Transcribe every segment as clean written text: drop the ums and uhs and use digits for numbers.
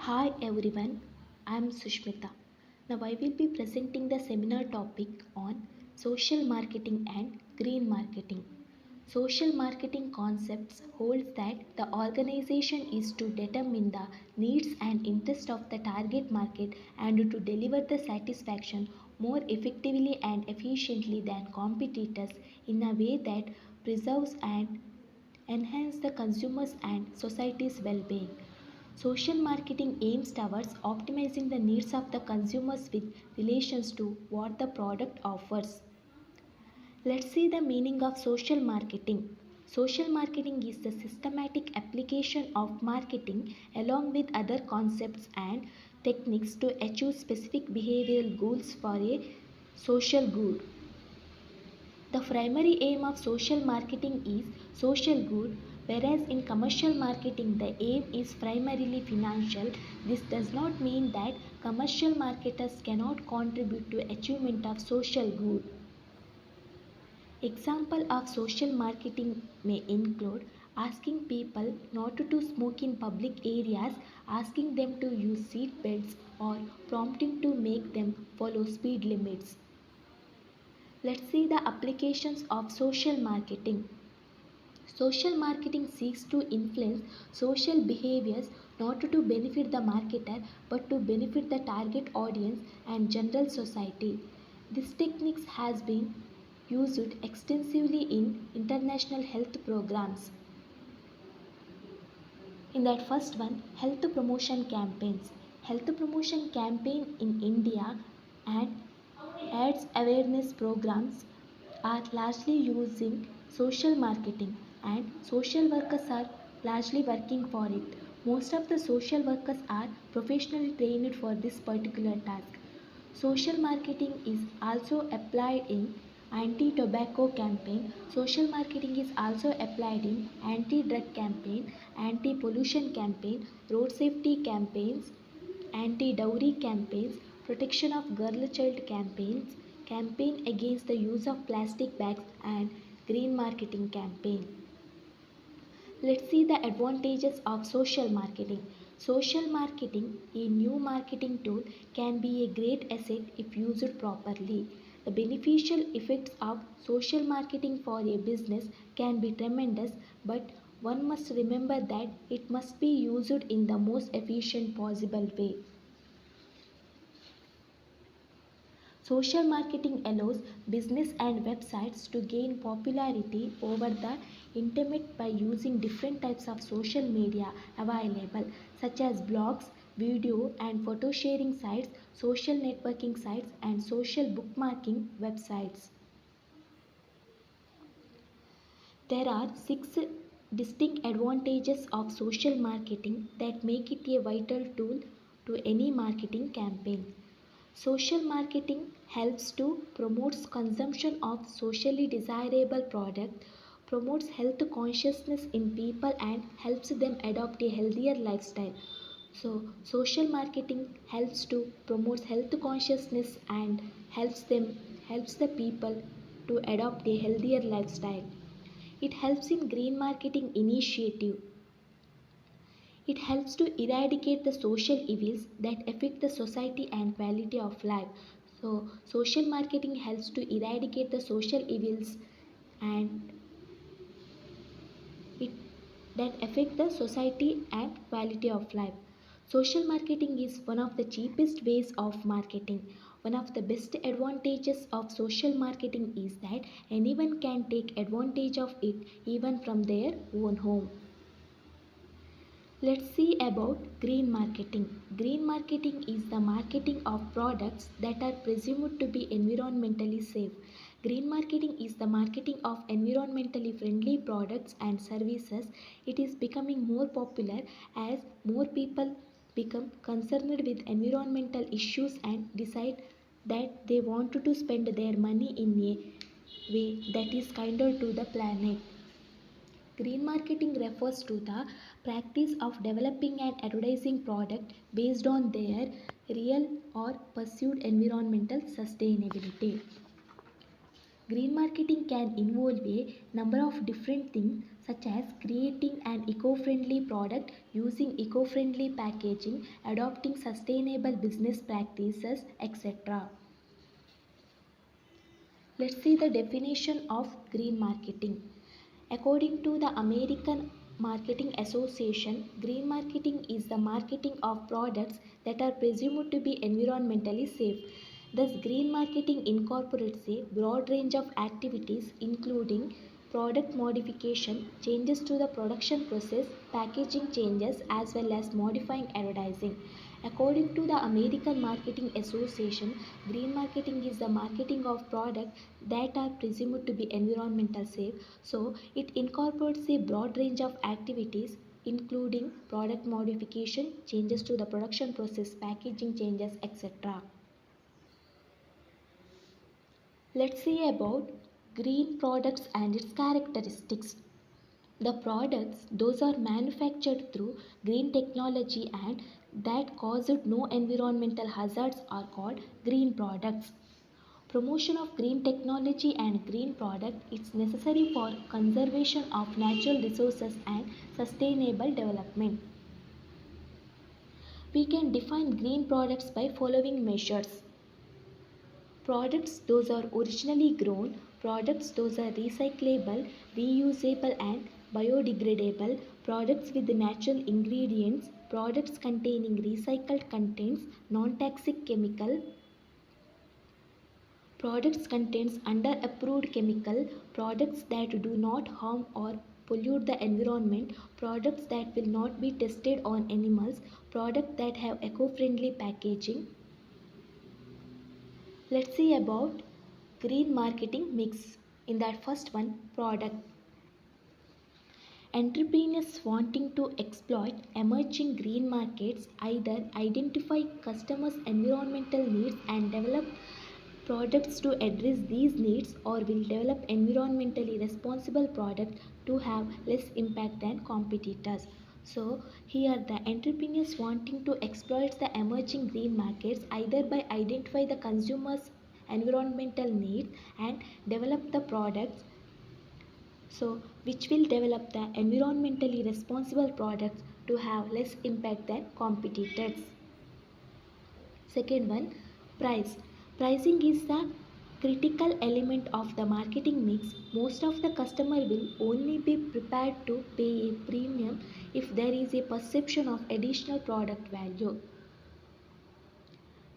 Hi everyone, I am Sushmita. Now I will be presenting the seminar topic on social marketing and green marketing. Social marketing concepts holds that the organization is to determine the needs and interest of the target market and to deliver the satisfaction more effectively and efficiently than competitors in a way that preserves and enhance the consumers and society's well-being. Social marketing aims towards optimizing the needs of the consumers with relations to what the product offers. Let's see the meaning of social marketing. Social marketing is the systematic application of marketing along with other concepts and techniques to achieve specific behavioral goals for a social good. The primary aim of social marketing is social good, whereas in commercial marketing the aim is primarily financial. This does not mean that commercial marketers cannot contribute to achievement of social good. Example of social marketing may include asking people not to smoke in public areas, asking them to use seat belts, or prompting to make them follow speed limits. Let's see the applications of social marketing. Social marketing seeks to influence social behaviors not to benefit the marketer but to benefit the target audience and general society. This technique has been used extensively in international health programs. In that first one, health promotion campaigns. Health promotion campaign in India and ads awareness programs are largely using social marketing and social workers are largely working for it. Most of the social workers are professionally trained for this particular task. Social marketing is also applied in anti-tobacco campaign. Social marketing is also applied in anti-drug campaign, anti-pollution campaign, road safety campaigns, anti-dowry campaigns, protection of girl child campaigns, campaign against the use of plastic bags and green marketing campaign. Let's see the advantages of social marketing. Social marketing, a new marketing tool, can be a great asset if used properly. The beneficial effects of social marketing for a business can be tremendous, but one must remember that it must be used in the most efficient possible way. Social marketing allows business and websites to gain popularity over the internet by using different types of social media available, such as blogs, video and photo sharing sites, social networking sites, and social bookmarking websites. There are six distinct advantages of social marketing that make it a vital tool to any marketing campaign. Social marketing helps to promote consumption of socially desirable product, promotes health consciousness in people and helps them adopt a healthier lifestyle. So social marketing helps to promote health consciousness and helps the people to adopt a healthier lifestyle. It helps in green marketing initiative. It helps to eradicate the social evils that affect the society and quality of life. So, social marketing helps to eradicate the social evils and it that affect the society and quality of life. Social marketing is one of the cheapest ways of marketing. One of the best advantages of social marketing is that anyone can take advantage of it even from their own home. Let's see about green marketing. Green marketing is the marketing of products that are presumed to be environmentally safe. Green marketing is the marketing of environmentally friendly products and services. It is becoming more popular as more people become concerned with environmental issues and decide that they want to spend their money in a way that is kinder to the planet. Green marketing refers to the practice of developing and advertising product based on their real or perceived environmental sustainability. Green marketing can involve a number of different things such as creating an eco-friendly product, using eco-friendly packaging, adopting sustainable business practices, etc. Let's see the definition of green marketing. According to the American Marketing Association, green marketing is the marketing of products that are presumed to be environmentally safe. Thus, green marketing incorporates a broad range of activities including product modification, changes to the production process, packaging changes, as well as modifying advertising. According to the American Marketing Association, green marketing is the marketing of products that are presumed to be environmental safe. So, it incorporates a broad range of activities including product modification, changes to the production process, packaging changes, etc. Let's see about green products and its characteristics. The products, those are manufactured through green technology and that caused no environmental hazards are called green products. Promotion of green technology and green product is necessary for conservation of natural resources and sustainable development. We can define green products by following measures. Products those are originally grown, products those are recyclable, reusable and biodegradable, products with natural ingredients, products containing recycled contents, non-toxic chemical, products contains under approved chemical, products that do not harm or pollute the environment, products that will not be tested on animals, products that have eco-friendly packaging. Let's see about green marketing mix. In that first one, product. Entrepreneurs wanting to exploit emerging green markets either identify customers' environmental needs and develop products to address these needs or will develop environmentally responsible products to have less impact than competitors. So here the entrepreneurs wanting to exploit the emerging green markets either by identify the consumers environmental needs and develop the products so which will develop the environmentally responsible products to have less impact than competitors. Second one, price. Pricing is the critical element of the marketing mix. Most of the customer will only be prepared to pay a premium if there is a perception of additional product value.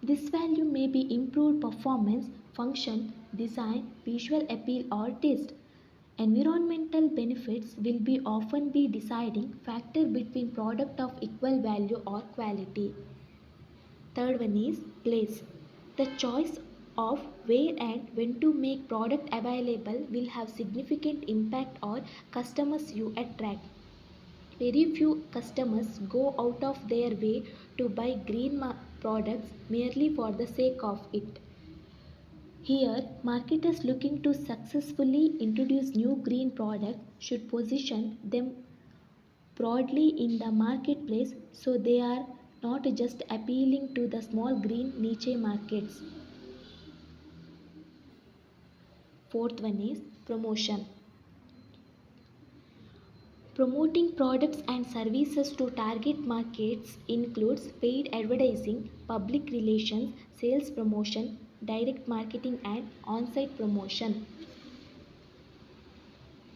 This value may be improved performance, function, design, visual appeal or taste. Environmental benefits will be often be deciding factor between product of equal value or quality. Third one is place. The choice of where and when to make product available will have significant impact on customers you attract. Very few customers go out of their way to buy green products merely for the sake of it. Here, marketers looking to successfully introduce new green products should position them broadly in the marketplace so they are not just appealing to the small green niche markets. Fourth one is promotion. Promoting products and services to target markets includes paid advertising, public relations, sales promotion, direct marketing and on-site promotion.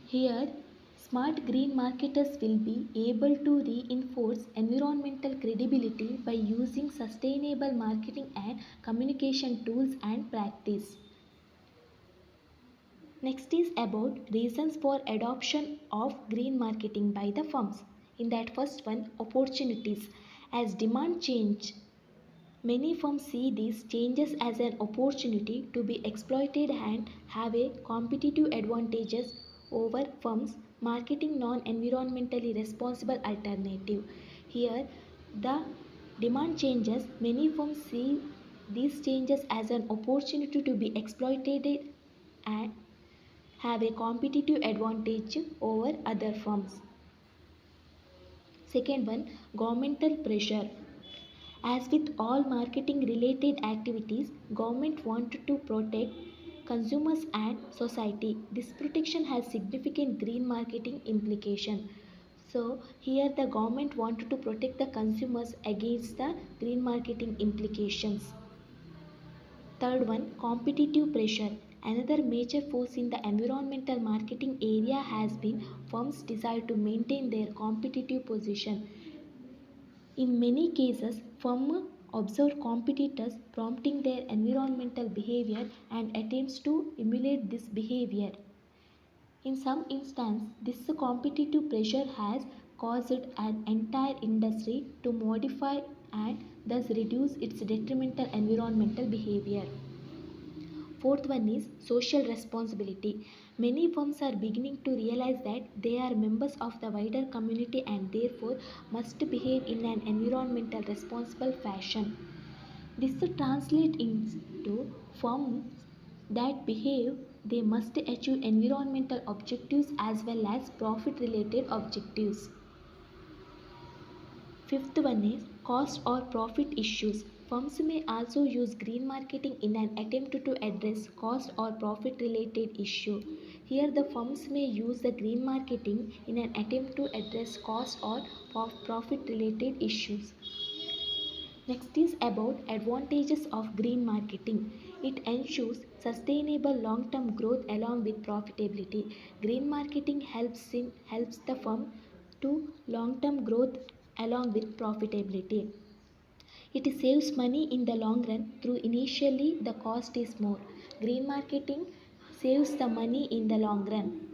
Here, smart green marketers will be able to reinforce environmental credibility by using sustainable marketing and communication tools and practice. Next is about reasons for adoption of green marketing by the firms. In that first one, opportunities. As demand change, many firms see these changes as an opportunity to be exploited and have a competitive advantages over firms marketing non-environmentally responsible alternative. Here, the demand changes, many firms see these changes as an opportunity to be exploited and have a competitive advantage over other firms. Second one, governmental pressure. As with all marketing related activities, government wanted to protect consumers and society. This protection has significant green marketing implication. So here the government wanted to protect the consumers against the green marketing implications. Third one, competitive pressure. Another major force in the environmental marketing area has been firms' desire to maintain their competitive position. In many cases, firms observe competitors prompting their environmental behavior and attempts to emulate this behavior. In some instances, this competitive pressure has caused an entire industry to modify and thus reduce its detrimental environmental behavior. Fourth one is social responsibility. Many firms are beginning to realize that they are members of the wider community and therefore must behave in an environmental responsible fashion. This translates into firms that behave they must achieve environmental objectives as well as profit related objectives. Fifth one is cost or profit issues. Firms may also use green marketing in an attempt to address cost or profit related issue. Here the firms may use the green marketing in an attempt to address cost or profit related issues. Next is about advantages of green marketing. It ensures sustainable long-term growth along with profitability. Green marketing helps the firm to long-term growth along with profitability. It saves money in the long run through initially the cost is more. Green marketing saves the money in the long run.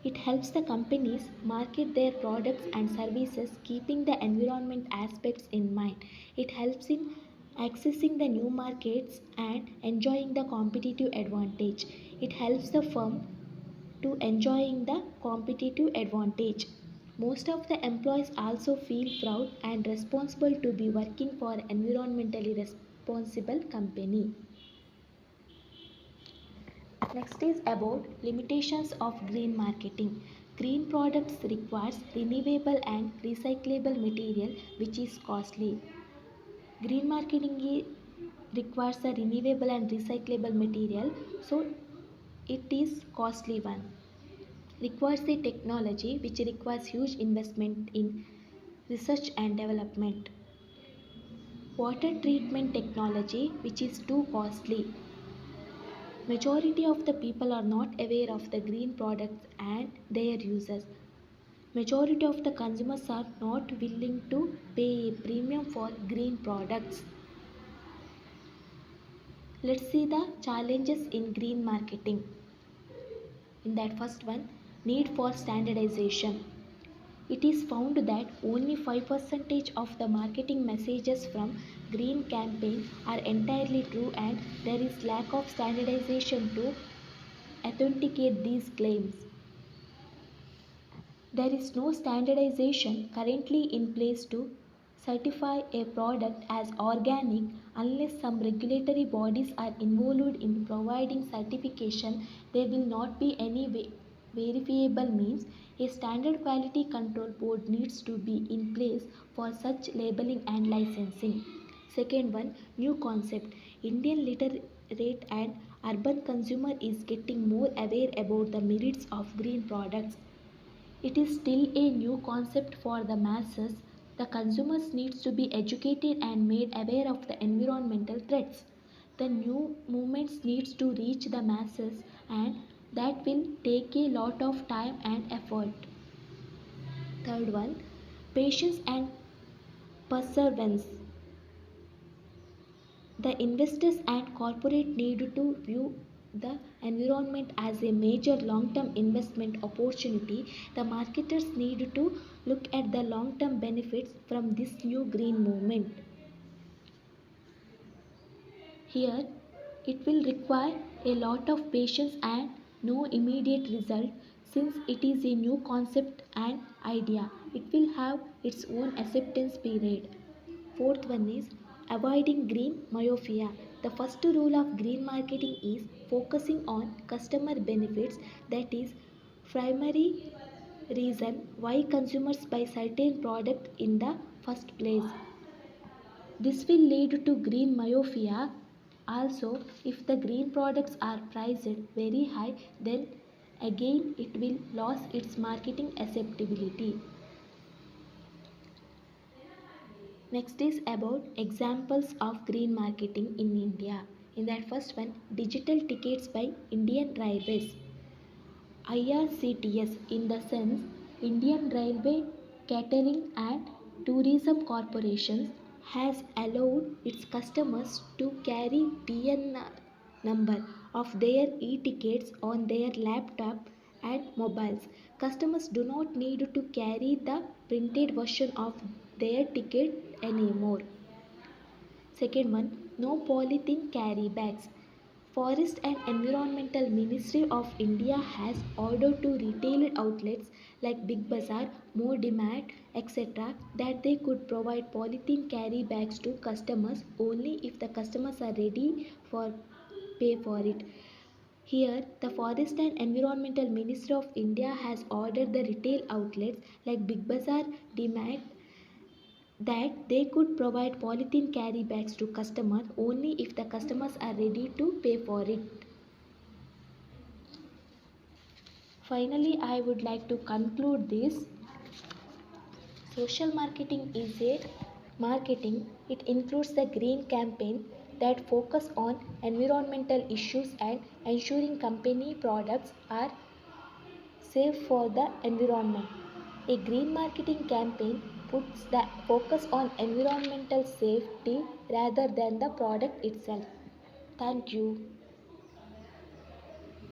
It helps the companies market their products and services keeping the environment aspects in mind. It helps in accessing the new markets and enjoying the competitive advantage. It helps the firm to enjoying the competitive advantage. Most of the employees also feel proud and responsible to be working for environmentally responsible company. Next is about limitations of green marketing. Green products requires renewable and recyclable material which is costly. Green marketing requires a renewable and recyclable material, so it is costly one. Requires a technology which requires huge investment in research and development. Water treatment technology which is too costly. Majority of the people are not aware of the green products and their uses. Majority of the consumers are not willing to pay a premium for green products. Let's see the challenges in green marketing. In that first one, need for standardization. It is found that only 5% of the marketing messages from green campaign are entirely true and there is lack of standardization to authenticate these claims. There is no standardization currently in place to certify a product as organic unless some regulatory bodies are involved in providing certification. There will not be any verifiable means. A standard quality control board needs to be in place for such labeling and licensing. Second one, new concept. Indian literate and urban consumer is getting more aware about the merits of green products. It is still a new concept for the masses. The consumers needs to be educated and made aware of the environmental threats. The new movements needs to reach the masses and that will take a lot of time and effort. Third one, patience and perseverance. The investors and corporate need to view the environment as a major long-term investment opportunity. The marketers need to look at the long-term benefits from this new green movement. Here, it will require a lot of patience and no immediate result since it is a new concept and idea. It will have its own acceptance period. Fourth one is avoiding green myopia. The first rule of green marketing is focusing on customer benefits, that is primary reason why consumers buy certain product in the first place. This will lead to green myopia Also, if the green products are priced very high, then again it will lose its marketing acceptability. Next is about examples of green marketing in India. In that first one, digital tickets by Indian Railways. IRCTS, in the sense Indian Railway Catering and Tourism Corporation, has allowed its customers to carry PN number of their e-tickets on their laptop and mobiles. Customers do not need to carry the printed version of their ticket anymore. Second one, no polythene carry bags. Forest and Environmental Ministry of India has ordered to retail outlets like Big Bazaar, More Demand, etc. that they could provide polythene carry bags to customers only if the customers are ready for pay for it. Here, the Forest and Environmental Ministry of India has ordered the retail outlets like Big Bazaar, Demand that they could provide polythene carry bags to customers only if the customers are ready to pay for it. Finally, I would like to conclude this. Social marketing is a marketing. It includes the green campaign that focus on environmental issues and ensuring company products are safe for the environment. A green marketing campaign puts the focus on environmental safety rather than the product itself. Thank you.